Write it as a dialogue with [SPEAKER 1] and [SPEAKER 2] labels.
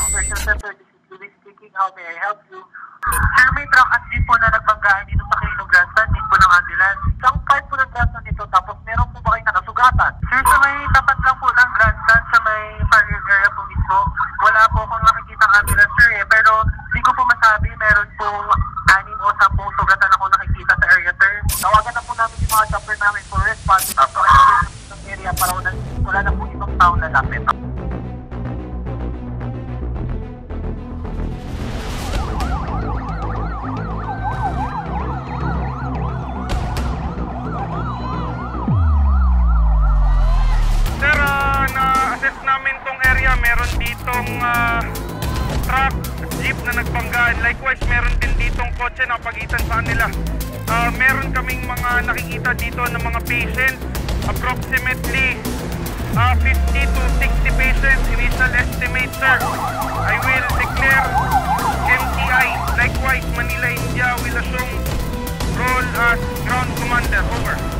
[SPEAKER 1] Special Center, this is Louis speaking. How may I help you? Sir, may truck at jeep po na nagbanggaan dito sa Quirino Grandstand, din po ng ambulance. Isang part po ng grandstand nito, tapos meron po ba kayo nakasugatan? Sir, sa may tapat lang po ng grandstand, sa may farrier area po mismo, wala po akong nakikita ang ambulance, sir, eh. Pero hindi ko po masabi, meron po 6 o 10 sugatan ako nakikita sa area, sir. Tawagan na po namin yung mga chopper namin for response. Tapos ng area para wala na po ibang taong lalapit.
[SPEAKER 2] Na-assess namin tong area, meron ditong truck, jeep na nagbanggaan. Likewise, meron din ditong kotse na pagitan sa kanila. Meron kaming mga nakikita dito ng mga patients, approximately 50 to 60 patients, initial estimate, sir. I will declare MTI. Likewise, Manila, India will assume role as ground commander. Over.